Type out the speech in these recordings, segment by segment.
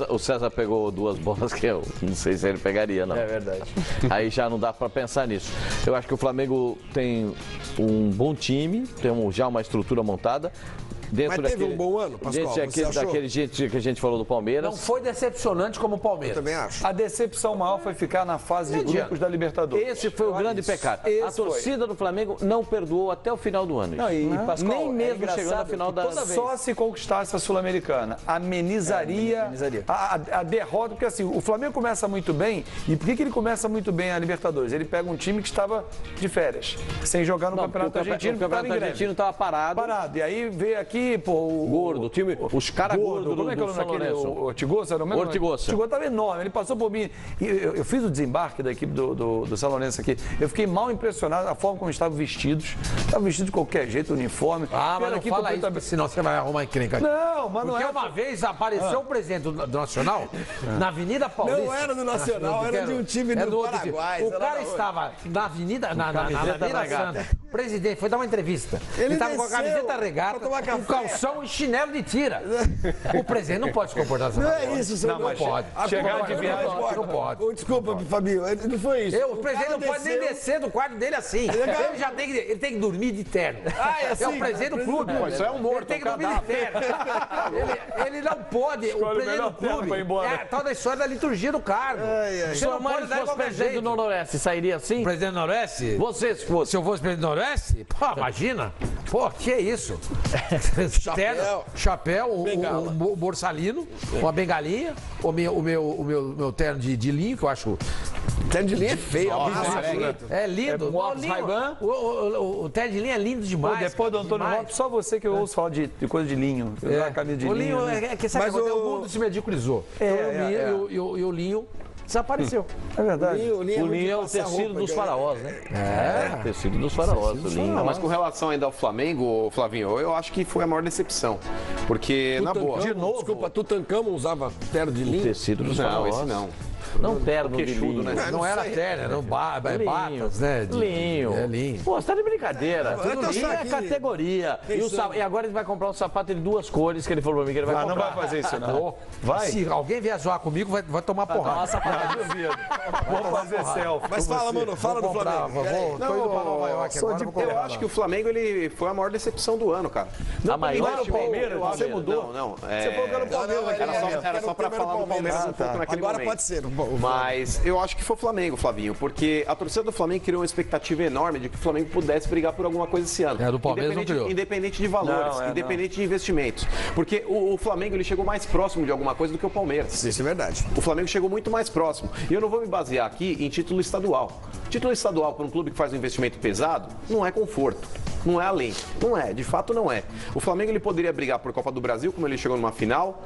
O César pegou duas bolas que eu não sei se ele pegaria, não. É verdade. Aí já não dá para pensar nisso. Eu acho que o Flamengo tem um bom time, tem já uma estrutura montada. Mas teve um bom ano, Pascoal? Daquele jeito que a gente falou do Palmeiras. Não foi decepcionante como o Palmeiras. Eu também acho. A decepção maior foi ficar na fase de grupos da Libertadores. Esse foi o grande pecado. A torcida do Flamengo não perdoou até o final do ano. Não, Pascoal, nem mesmo chegando ao final da... Só se conquistasse a Sul-Americana, amenizaria a derrota, porque assim, o Flamengo começa muito bem, e por que ele começa muito bem a Libertadores? Ele pega um time que estava de férias, sem jogar no Campeonato Argentino. O Campeonato Argentino estava parado. E aí veio aqui, o Gordo, o time, os caras gordos como é que é o nome daquele? O Ortigosa, era o mesmo? Ortigosa. O Ortigosa estava enorme, ele passou por mim. E eu fiz o desembarque da equipe do São Lourenço aqui. Eu fiquei mal impressionado da forma como estavam vestidos. Estavam vestidos de qualquer jeito, uniforme. Mas não fala isso, senão você vai arrumar encrenca. Não, mas não é. Porque uma vez apareceu o presidente do Nacional na Avenida Paulista. Não era do Nacional, era de um time do Paraguai. O cara estava na Avenida, na Avenida Santa. O presidente foi dar uma entrevista. Ele estava com a camiseta regata, com calção e chinelo de tira. O presidente não pode se comportar dessa maneira. Não é isso, senhor. Não pode. Chegar de viagem, não pode. Desculpa, Fabinho, não foi isso. O presidente não pode nem descer do quarto dele assim. Ele já tem que dormir de terno. É o presidente do clube. Isso é um morto. Ele tem que dormir de terno. Ele não pode. O presidente do clube é a tal da história da liturgia do cargo. Se o Mário fosse presidente do Noroeste, sairia assim? Presidente do Noroeste? Você, se fosse. Se eu fosse presidente do Noroeste? Pô, imagina. Pô, que é isso? Chapéu, o borsalino, uma bengalinha, o meu terno de linho, que eu acho... Terno de linha é feio. É lindo. O terno de linha é lindo demais. Depois do Antônio Lopes, só você que eu ouço falar de coisa de linho. Camisa de linho. O linho, que sabe, o mundo se mediculizou. E o linho desapareceu. É verdade. O linho é o tecido dos faraós, né? É, o tecido dos faraós. O linho. Mas com relação ainda ao Flamengo, Flavinho, eu acho que foi a maior decepção. Porque, na boa... De novo, desculpa, Tutankhamon usava terno de linho? O tecido dos faraós. Não, esse não. Não terno de linho. Né? Não era terno, era batas, né? Linho. É linho. Pô, você tá de brincadeira. Tudo linho é categoria. E agora ele vai comprar um sapato de duas cores que ele falou pra mim que ele vai comprar. Não vai fazer isso, não. Vai. Se alguém vier zoar comigo, vai tomar porrada. Nossa, vou fazer selfie. Mas fala, mano, fala do Flamengo. Tô indo pra Nova York agora. Eu acho que o Flamengo ele foi a maior decepção do ano, cara. A maior era o Palmeiras? Você mudou? Não. Você falou que era o Palmeiras. Era só pra falar do Palmeiras um pouco naquele momento. Agora pode ser. Mas eu acho que foi o Flamengo, Flavinho, porque a torcida do Flamengo criou uma expectativa enorme de que o Flamengo pudesse brigar por alguma coisa esse ano. Do Palmeiras não criou. Independente de valores, independente de investimentos. Porque o Flamengo ele chegou mais próximo de alguma coisa do que o Palmeiras. Isso é verdade. O Flamengo chegou muito mais próximo. E eu não vou me basear aqui em título estadual. Título estadual para um clube que faz um investimento pesado não é conforto. Não é além. Não é, de fato não é. O Flamengo ele poderia brigar por Copa do Brasil, como ele chegou numa final.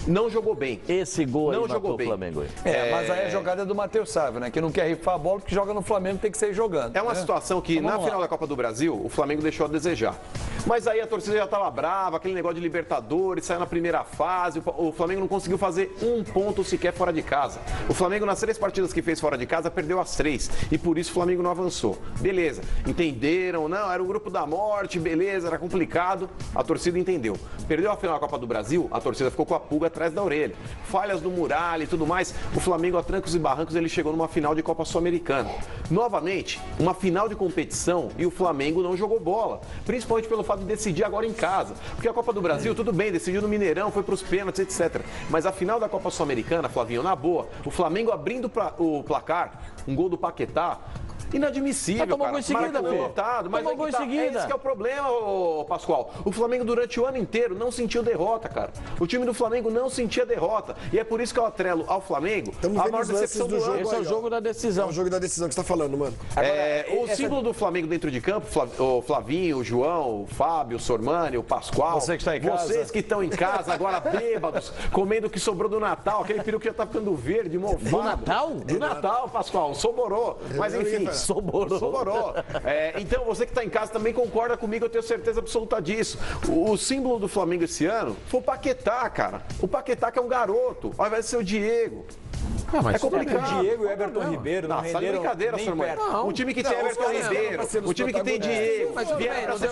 Não jogou bem. Esse gol não aí jogou bem. O Flamengo. Mas aí a jogada é do Matheus Sávio, né? Que não quer rifar a bola, porque joga no Flamengo, tem que sair jogando. É uma situação que, na final da Copa do Brasil, o Flamengo deixou a desejar. Mas aí a torcida já estava brava, aquele negócio de Libertadores, saiu na primeira fase, o Flamengo não conseguiu fazer um ponto sequer fora de casa. O Flamengo, nas 3 partidas que fez fora de casa, perdeu as 3. E por isso o Flamengo não avançou. Beleza, entenderam, não, era o grupo da morte, beleza, era complicado. A torcida entendeu. Perdeu a final da Copa do Brasil, a torcida ficou com a pulga atrás da orelha. Falhas do Muralha e tudo mais, o Flamengo a trancos e barrancos ele chegou numa final de Copa Sul-Americana. Novamente, uma final de competição e o Flamengo não jogou bola, principalmente pelo fato de decidir agora em casa. Porque a Copa do Brasil, tudo bem, decidiu no Mineirão, foi para os pênaltis, etc. Mas a final da Copa Sul-Americana, Flavinho, na boa, o Flamengo abrindo o placar, um gol do Paquetá, inadmissível, tomou gol em seguida, Maracanã lotado, mas tomou gol em seguida. Esse que é o problema, Pascoal. O Flamengo durante o ano inteiro não sentiu derrota, cara. O time do Flamengo não sentia derrota. E é por isso que eu atrelo ao Flamengo a maior decepção do jogo. Esse é o jogo da decisão. É o jogo da decisão que você tá falando, mano. O símbolo do Flamengo dentro de campo, o Flavinho, o João, o Fábio, o Sormani, o Pascoal. Você que está em casa. Vocês que estão em casa, agora bêbados, comendo o que sobrou do Natal, aquele peru que já tá ficando verde, mofado. Do Natal? Do Natal, Pascoal. Soborou. Mas enfim. Soborou. Então, você que está em casa também concorda comigo, eu tenho certeza absoluta disso. O símbolo do Flamengo esse ano foi o Paquetá, cara. O Paquetá que é um garoto, ao invés de ser o Diego. É complicado. O Diego e o Everton Ribeiro não Nossa, renderam brincadeira, nem senhor Mãe. perto. Um time que tem Everton Ribeiro, um time que tem Diego, vieram pra ser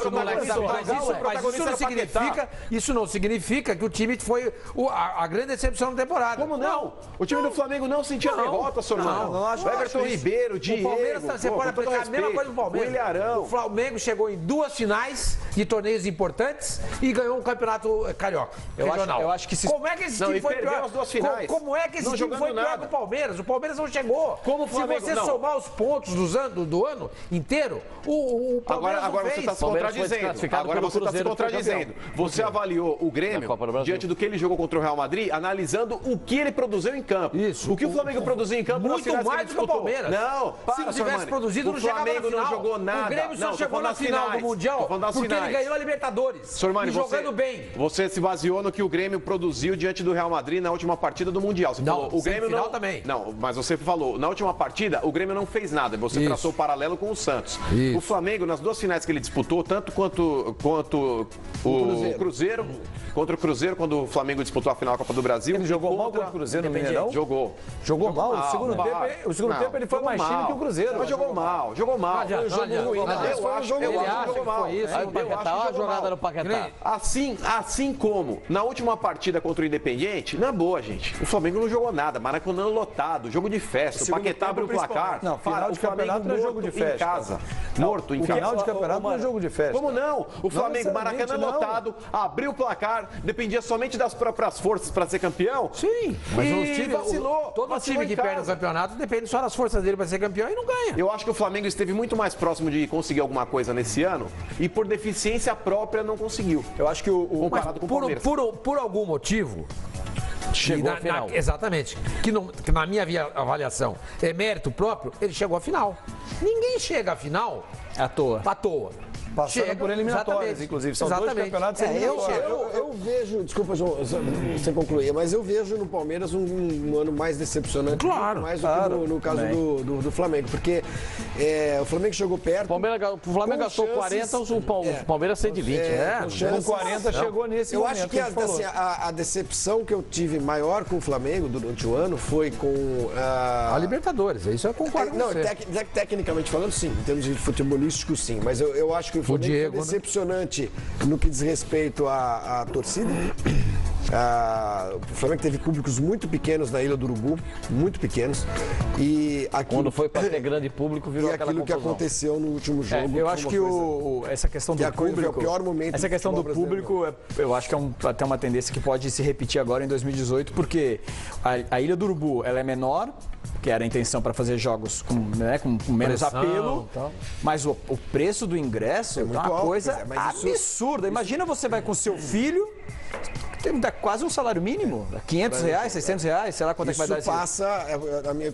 protagonista. Isso não significa que o time foi a grande decepção da temporada. Como não? O time do Flamengo não sentia derrota, senhor Mãe. O Everton Ribeiro, Diego, o Palmeiras, você pode aplicar a mesma coisa do Palmeiras. Ilharão. O Flamengo chegou em 2 finais de torneios importantes e ganhou um campeonato carioca, regional. Eu acho que se... Como é que esse time foi pior? As 2 finais. Como é que esse time foi pior que o Palmeiras? O Palmeiras não chegou. Como o Flamengo, se você somar os pontos do ano inteiro, o Palmeiras agora não você fez. está se contradizendo. Agora você está se contradizendo. Você avaliou o Grêmio diante do que ele jogou contra o Real Madrid, analisando o que ele produziu em campo. Isso. O que o Flamengo produziu em campo muito mais do que o Palmeiras. Não, se não tivesse produzido, não chegava na final. O Flamengo não jogou nada. O Grêmio só chegou na final do Mundial porque ele ganhou a Libertadores. Sormani, jogando bem. Você se baseou no que o Grêmio produziu diante do Real Madrid na última partida do Mundial. Você falou, o Grêmio final não também. Não, mas você falou, na última partida, o Grêmio não fez nada. Você traçou o paralelo com o Santos. Isso. O Flamengo, nas 2 finais que ele disputou, tanto quanto o Cruzeiro, contra o Cruzeiro, quando o Flamengo disputou a final da Copa do Brasil. Ele jogou mal contra o Cruzeiro no Mineirão? Jogou Mal. O segundo tempo ele foi mais time que o Cruzeiro. Mas jogou mal. Foi um jogo ruim. Eu acho que jogou mal. Aí o Paquetá, olha a jogada do Paquetá. Assim como na última partida contra o Independiente, na boa, gente. O Flamengo não jogou nada. Maracanã lotado, jogo de festa. O Paquetá abriu o placar. Não, final de campeonato não é jogo de festa. Em casa. Morto em casa. Final de campeonato não é jogo de festa. Como não? O Flamengo, Maracanã lotado, abriu o placar, dependia somente das próprias forças para ser campeão. Sim, mas o time vacilou. Todo time que perde o campeonato depende só das forças dele para ser campeão e não ganha. Eu acho que o Flamengo esteve muito mais próximo de conseguir alguma coisa nesse ano e por deficiência própria não conseguiu. Eu acho que comparado com o Palmeiras. Por algum motivo, chegou à final. Exatamente. Que na minha avaliação é mérito próprio, ele chegou à final. Ninguém chega à final à toa. Passando por eliminatórias, inclusive. São 2 campeonatos eliminatórios. Eu vejo, desculpa, João, você concluir, mas eu vejo no Palmeiras um ano mais decepcionante. Claro, mais do que no caso do Flamengo, porque o Flamengo chegou perto. O Flamengo gastou 40, o Palmeiras 120. Com 40 chegou nesse eu momento. Eu acho que assim, a decepção que eu tive maior com o Flamengo durante o ano foi com a Libertadores, isso eu concordo com você. Tecnicamente falando, sim, em termos de futebolístico, sim, mas eu acho que o Flamengo Diego, foi decepcionante no que diz respeito à torcida. O Flamengo teve públicos muito pequenos na Ilha do Urubu, muito pequenos. E quando foi para ter grande público, virou aquela confusão. Que aconteceu no último jogo. Eu acho que essa questão do público, é o pior momento. Essa questão do público, eu acho que é até uma tendência que pode se repetir agora em 2018, porque a Ilha do Urubu ela é menor, que era a intenção para fazer jogos com menos apelo, mas o preço do ingresso é uma coisa absurda. Imagina você vai com seu filho, dá quase um salário mínimo, R$500, R$600, sei lá quanto é que vai dar. Isso passa,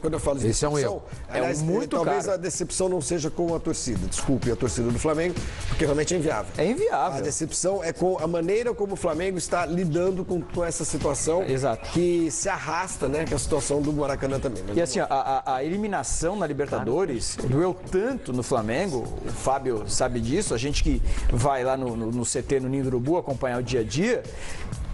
quando eu falo de decepção, é um erro. Aliás, muito talvez caro. A decepção não seja com a torcida, desculpe, a torcida do Flamengo, porque realmente é inviável. É inviável. A decepção é com a maneira como o Flamengo está lidando com essa situação. Exato. Que se arrasta, né, que é a situação do Maracanã também. E assim, a eliminação na Libertadores doeu tanto no Flamengo, o Fábio sabe disso, a gente que vai lá no CT, no Ninho do Urubu, acompanhar o dia a dia,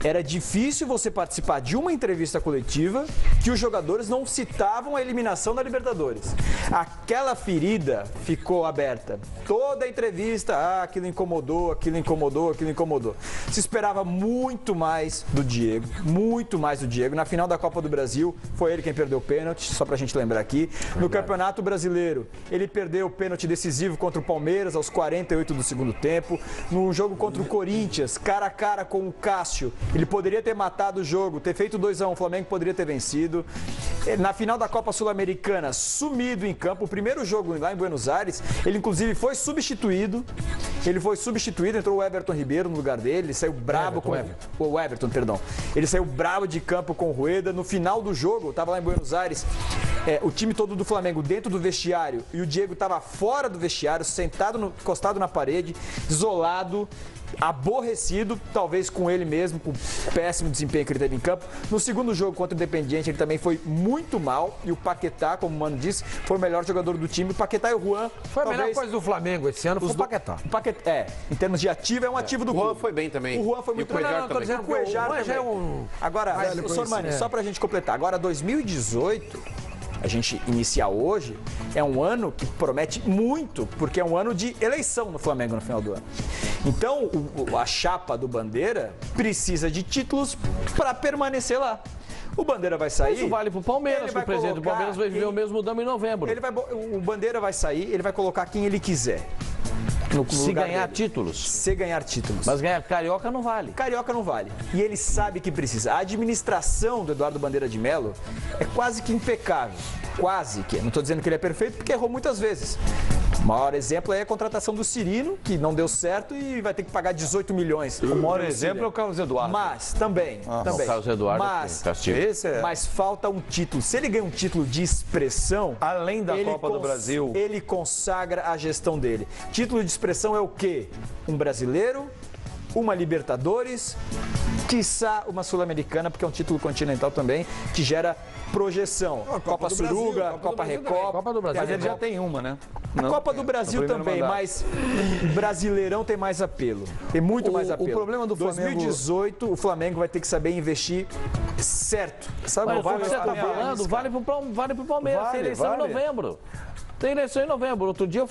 era difícil você participar de uma entrevista coletiva que os jogadores não citavam a eliminação da Libertadores. Aquela ferida ficou aberta. Toda a entrevista, aquilo incomodou, aquilo incomodou, aquilo incomodou. Se esperava muito mais do Diego, muito mais do Diego. Na final da Copa do Brasil, foi ele quem perdeu o pênalti, só pra gente lembrar aqui. No Campeonato Brasileiro, ele perdeu o pênalti decisivo contra o Palmeiras aos 48 do segundo tempo. No jogo contra o Corinthians, cara a cara com o Cássio, ele poderia ter matado o jogo, ter feito 2-1, o Flamengo poderia ter vencido. Na final da Copa Sul-Americana, sumido em campo, o primeiro jogo lá em Buenos Aires, ele inclusive foi substituído. Entrou o Everton Ribeiro no lugar dele, ele saiu brabo o Everton, perdão. Ele saiu brabo de campo com o Rueda. No final do jogo, estava lá em Buenos Aires, o time todo do Flamengo dentro do vestiário e o Diego estava fora do vestiário, sentado, encostado na parede, isolado, aborrecido, talvez com ele mesmo, com o péssimo desempenho que ele teve em campo. No segundo jogo contra o Independiente, ele também foi muito mal. E o Paquetá, como o Mano disse, foi o melhor jogador do time. O Paquetá e o Juan... Foi a melhor coisa do Flamengo esse ano, foi o Paquetá. Em termos de ativo, é um ativo do clube. O Juan foi bem também. O Juan foi muito bem. Tô dizendo O Cuejar também. Agora, Sormani, só pra gente completar. Agora, 2018... a gente iniciar hoje, é um ano que promete muito, porque é um ano de eleição no Flamengo no final do ano. Então, a chapa do Bandeira precisa de títulos para permanecer lá. O Bandeira vai sair... Isso vale pro Palmeiras, que o presidente do Palmeiras vai viver o mesmo dano em novembro. O Bandeira vai sair, ele vai colocar quem ele quiser. Se ganhar títulos. Se ganhar títulos. Mas ganhar Carioca não vale. Carioca não vale. E ele sabe que precisa. A administração do Eduardo Bandeira de Mello é quase que impecável. Quase que. Não estou dizendo que ele é perfeito, porque errou muitas vezes. O maior exemplo é a contratação do Cirino, que não deu certo e vai ter que pagar 18 milhões. O maior exemplo é o Carlos Eduardo. Mas, também. O Carlos Eduardo mas falta um título. Se ele ganha um título de expressão... além da Copa do Brasil... ele consagra a gestão dele. Título de expressão é o quê? Um brasileiro, uma Libertadores, quiçá uma Sul-Americana, porque é um título continental também, que gera projeção. Copa Suruga, Copa Recopa. Copa do Brasil. Mas ele já tem uma, né? A Copa do Brasil também, mas Brasileirão tem mais apelo. Tem muito mais apelo. O problema do Flamengo... 2018, o Flamengo vai ter que saber investir certo. Sabe o que você está falando? Vale pro Palmeiras. Tem eleição em novembro. Tem eleição em novembro. Outro dia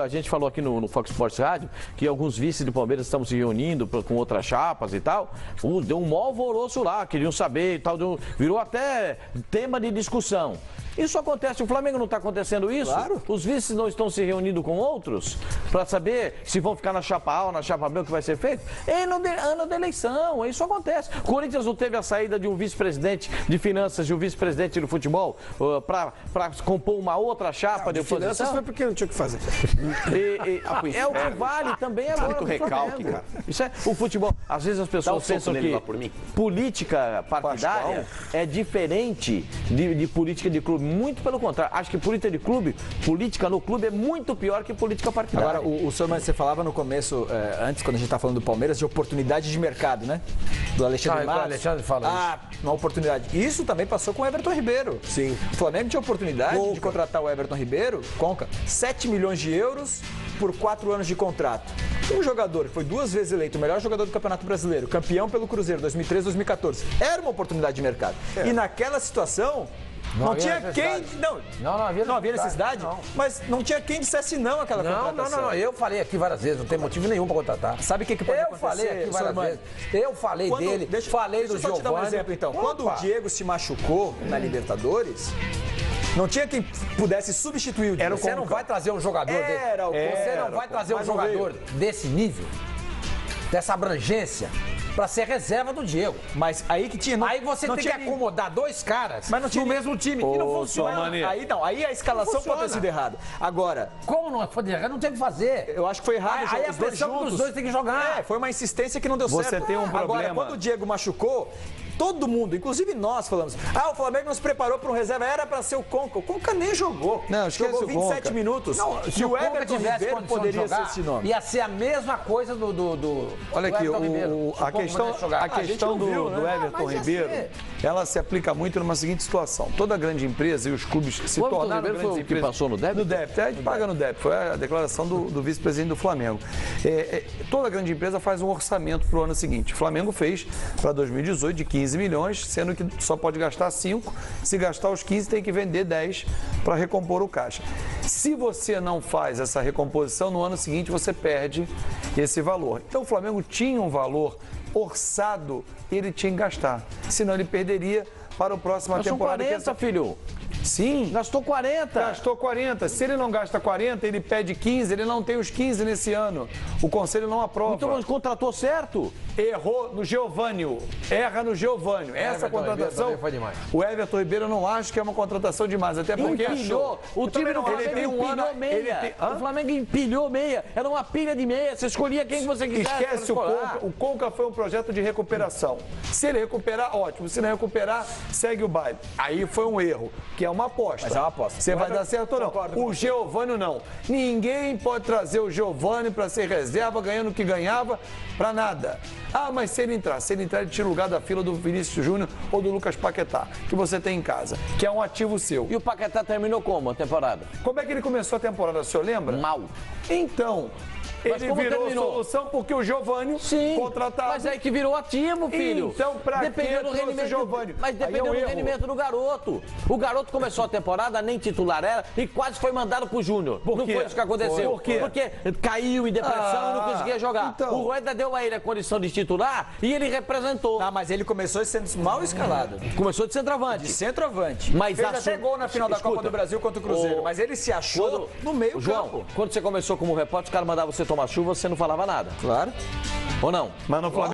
a gente falou aqui no Fox Sports Rádio que alguns vices do Palmeiras estão se reunindo com outras chapas e tal. Deu um maior alvoroço lá, queriam saber e tal. Virou até tema de discussão. Isso acontece, o Flamengo não está acontecendo isso? Claro. Os vices não estão se reunindo com outros para saber se vão ficar na chapa A ou na chapa B, o que vai ser feito? É ano da eleição, isso acontece. O Corinthians não teve a saída de um vice-presidente de finanças e um vice-presidente do futebol para compor uma outra chapa de oposição? Finanças foi porque não tinha o que fazer. É o que vale também agora do recalque, cara. Isso é o futebol. Às vezes as pessoas pensam que política partidária é diferente de política de clube. Muito pelo contrário. Acho que política no clube é muito pior que política partidária. Agora, o senhor, você falava no começo, antes, quando a gente estava falando do Palmeiras, de oportunidade de mercado, né? Do Alexandre Matos. O Alexandre fala isso. Uma oportunidade. Isso também passou com o Everton Ribeiro. Sim. O Flamengo tinha oportunidade de contratar o Everton Ribeiro, 7 milhões de euros por 4 anos de contrato. Um jogador que foi 2 vezes eleito o melhor jogador do Campeonato Brasileiro, campeão pelo Cruzeiro, 2013, 2014. Era uma oportunidade de mercado. E naquela situação... Não tinha quem. Não havia necessidade, mas não tinha quem dissesse não àquela contratação. Não. Eu falei aqui várias vezes, não tem motivo nenhum para contratar. Sabe o que pode acontecer? Eu falei aqui várias vezes. Eu falei dele, falei do Giovani. Deixa eu te dar um exemplo, então. Quando o Diego se machucou na Libertadores, não tinha quem pudesse substituir o Diego. Você não vai trazer um jogador desse. Você não vai trazer um jogador desse nível, dessa abrangência, pra ser reserva do Diego. Mas aí que tinha... Aí você tem que acomodar 2 caras no mesmo time, que não funciona. Aí a escalação pode ter sido errada. Agora... Como não foi errado? Não tem o que fazer. Eu acho que foi errado. Aí a pressão dos dois tem que jogar. Foi uma insistência que não deu certo. Você tem um problema. Agora, quando o Diego machucou... Todo mundo, inclusive nós, falamos: o Flamengo nos preparou para um reserva, era para ser o Conca. O Conca nem jogou. Não, jogou 27 minutos. Não, se o Everton Ribeiro poderia ser esse nome. Ia ser a mesma coisa do Olha aqui, a questão do Everton Ribeiro, ela se aplica muito numa seguinte situação. Toda grande empresa e os clubes se tornaram grandes empresas. Que passou no débito? No débito. A gente paga no débito. Foi a declaração do vice-presidente do Flamengo. Toda grande empresa faz um orçamento para o ano seguinte. O Flamengo fez para 2018 de 15 milhões, sendo que só pode gastar 5. Se gastar os 15, tem que vender 10 para recompor o caixa. Se você não faz essa recomposição, no ano seguinte você perde esse valor. Então o Flamengo tinha um valor orçado, ele tinha que gastar. Senão ele perderia para a próxima temporada. São 40, filho. Sim. Gastou 40. Gastou 40. Se ele não gasta 40, ele pede 15, ele não tem os 15 nesse ano. O conselho não aprova. Então, mas contratou certo? Errou no Geovânio. Erra no Geovânio. Essa contratação, foi demais. o Everton Ribeiro eu não acho que é uma contratação demais, até porque empilhou. O time do Flamengo empilhou meia. O Flamengo empilhou meia. Era uma pilha de meia. Você escolhia quem você quisesse. Esquece o Conca. O Conca foi um projeto de recuperação. Se ele recuperar, ótimo. Se não recuperar, segue o baile. Aí foi um erro, que é uma aposta. Mas é uma aposta. Você vai dar certo ou não? O Geovânio não. Ninguém pode trazer o Geovânio para ser reserva, ganhando o que ganhava, para nada. Ah, mas se ele entrar, ele tira o lugar da fila do Vinícius Júnior ou do Lucas Paquetá, que você tem em casa, que é um ativo seu. E o Paquetá terminou como a temporada? Como é que ele começou a temporada, o senhor lembra? Mal. Então, mas ele virou solução porque o Geovânio contratado. Mas aí que virou ativo, filho. Então, pra que do rendimento, Geovânio? Mas dependeu do rendimento do garoto. O garoto começou a temporada, nem titular era, e quase foi mandado pro Júnior. Não foi isso que aconteceu. Por quê? Porque caiu em depressão e não conseguia jogar. Então. O Rueda deu a ele a condição de titular e ele representou. Ah, mas ele começou sendo mal escalado. Começou de centroavante. De centroavante. Mas fez até gol na final da Copa do Brasil contra o Cruzeiro. Mas ele se achou no meio campo. Quando você começou como repórter, os caras mandavam você tomar chuva, você não falava nada. Claro. Ou não? Mas no Flamengo